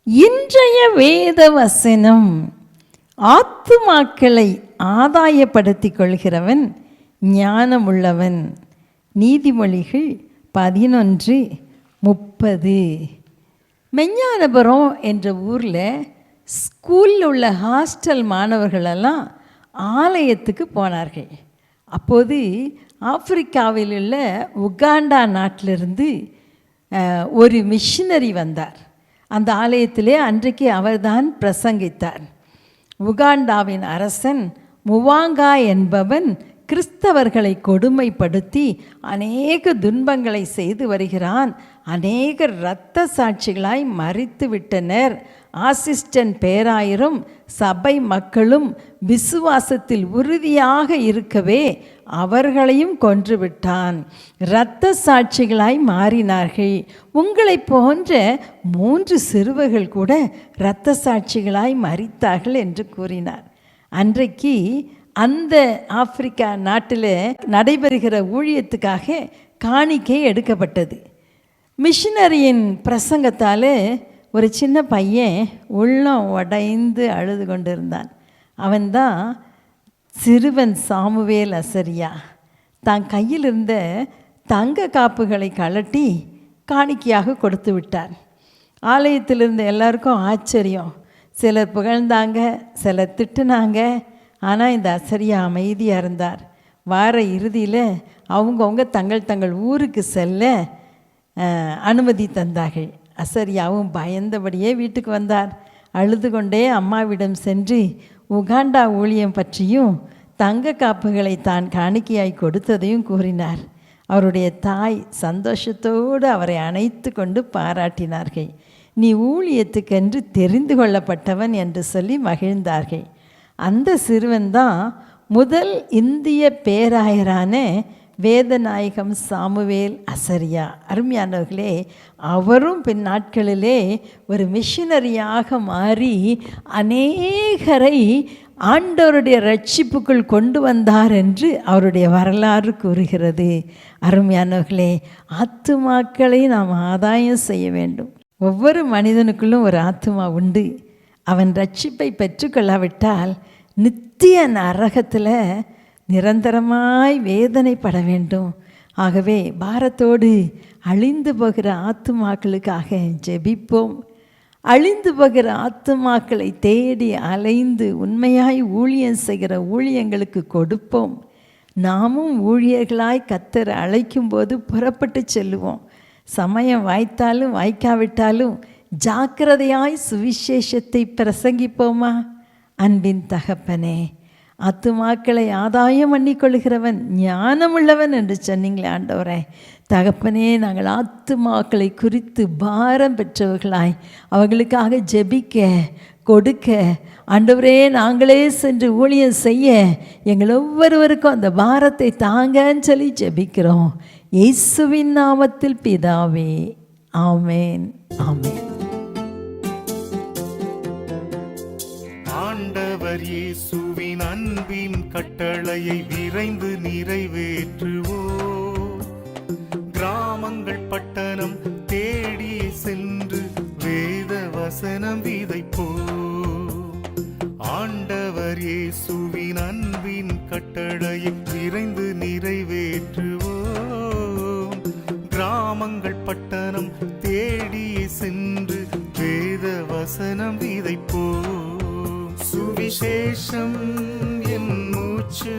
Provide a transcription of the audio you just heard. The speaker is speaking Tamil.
இன்றைய வேத வசனம், ஆத்துமாக்களை ஆதாயப்படுத்திக் கொள்கிறவன் ஞானமுள்ளவன். நீதிமொழிகள் 11:30. மெஞ்ஞானபுரம் என்ற ஊரில் ஸ்கூலில் உள்ள ஹாஸ்டல் மாணவர்களெல்லாம் ஆலயத்துக்கு போனார்கள். அப்போது ஆப்பிரிக்காவில் உள்ள உகாண்டா நாட்டிலிருந்து ஒரு மிஷினரி வந்தார். அந்த ஆலயத்திலே அன்றைக்கு அவர்தான் பிரசங்கித்தார். உகாண்டாவின் அரசன் முவாங்கா என்பவன் கிறிஸ்தவர்களை கொடுமைப்படுத்தி அநேக துன்பங்களை செய்து வருகிறான். அநேக இரத்த சாட்சிகளாய் மரித்து விட்டனர். ஆசிஸ்டன்ட் பேராயரும் சபை மக்களும் விசுவாசத்தில் உறுதியாக இருக்கவே அவர்களையும் கொன்றுவிட்டான். இரத்த சாட்சிகளாய் மாறினார்கள். உங்களை போன்ற 3 சிறுவர்கள் கூட இரத்த சாட்சிகளாய் மரித்தார்கள் என்று கூறினார். அன்றைக்கு அந்த ஆப்பிரிக்கா நாட்டில் நடைபெறுகிற ஊழியத்துக்காக காணிக்கை எடுக்கப்பட்டது. மிஷினரியின் பிரசங்கத்தால் ஒரு சின்ன பையன் உள்ளம் உடைந்து அழுது கொண்டிருந்தான். அவன்தான் சிறுவன் சாமுவேல் அசரியா. தான் கையில் இருந்த தங்க காப்புகளை கழட்டி காணிக்கையாக கொடுத்து விட்டார். ஆலயத்தில் இருந்த எல்லாருக்கும் ஆச்சரியம். சிலர் புகழ்ந்தாங்க, சிலர் திட்டுனாங்க. ஆனால் இந்த அசரியா அமைதியாக இருந்தார். வார இறுதியில் அவங்கவுங்க தங்கள் ஊருக்கு செல்ல அனுமதி தந்தார்கள். அசரியாவும் பயந்தபடியே வீட்டுக்கு வந்தார். அழுது கொண்டே அம்மாவிடம் சென்று உகாண்டா ஊழியம் பற்றியும் தங்க காப்புகளை தான் காணிக்கையாய் கொடுத்ததையும் கூறினார். அவருடைய தாய் சந்தோஷத்தோடு அவரை அணைத்து கொண்டு பாராட்டினார்கள். நீ ஊழியத்துக்கென்று தெரிந்து கொள்ளப்பட்டவன் என்று சொல்லி மகிழ்ந்தார்கள். அந்த சிறுவன்தான் முதல் இந்திய பேராயரான வேதநாயகம் சாமுவேல் அசரியா. அருமையானவர்களே, அவரும் பின் நாட்களிலே ஒரு மிஷினரியாக மாறி அநேகரை ஆண்டவருடைய ரட்சிப்புக்குள் கொண்டு வந்தார் என்று அவருடைய வரலாறு கூறுகிறது. அருமையானவர்களே, ஆத்துமாக்களை நாம் ஆதாயம் செய்ய வேண்டும். ஒவ்வொரு மனிதனுக்குள்ளும் ஒரு ஆத்துமா உண்டு. அவன் ரட்சிப்பை பெற்றுக்கொள்ளாவிட்டால் நித்திய நரகத்தில் நிரந்தரமாய் வேதனைப்பட வேண்டும். ஆகவே பாரத்தோடு அழிந்து போகிற ஆத்துமாக்களுக்காக ஜெபிப்போம். அழிந்து போகிற ஆத்துமாக்களை தேடி அலைந்து உண்மையாய் ஊழியம் செய்கிற ஊழியங்களுக்கு கொடுப்போம். நாமும் ஊழியர்களாய் கர்த்தர் அழைக்கும்போது புறப்பட்டு செல்லுவோம். சமயம் வாய்த்தாலும் வாய்க்காவிட்டாலும் ஜாக்கிரதையாய் சுவிசேஷத்தை பிரசங்கிப்போமா? அன்பின் தகப்பனே, ஆத்துமாக்களை ஆதாயம் பண்ணிக்கொள்கிறவன் ஞானமுள்ளவன் என்று சொன்னீங்களே ஆண்டவரே. தகப்பனே, நாங்கள் ஆத்துமாக்களை குறித்து பாரம் பெற்றவர்களாய் அவர்களுக்காக ஜெபிக்க கொடுக்க ஆண்டவரே நாங்களே சென்று ஊழியம் செய்ய எங்கள் ஒவ்வொருவருக்கும் அந்த பாரத்தை தாங்கன்னு சொல்லி ஜெபிக்கிறோம். இயேசுவின் நாமத்தில் பிதாவே, ஆமேன், ஆமேன். ஆண்டவர் இயேசுவின் அன்பின் கட்டளையை விரைந்து நிறைவேற்றுவோம். கிராமங்கள் பட்டணம் தேடி சென்று வேத வசனம் விதைப்போம். ஆண்டவர் இயேசுவின் அன்பின் கட்டளையை விரைந்து நிறைவேற்றுவோம். கிராமங்கள் பட்டணம் தேடி சென்று வேத வசனம் விதைப்போம். சுவிசேஷம் என் மூச்சு,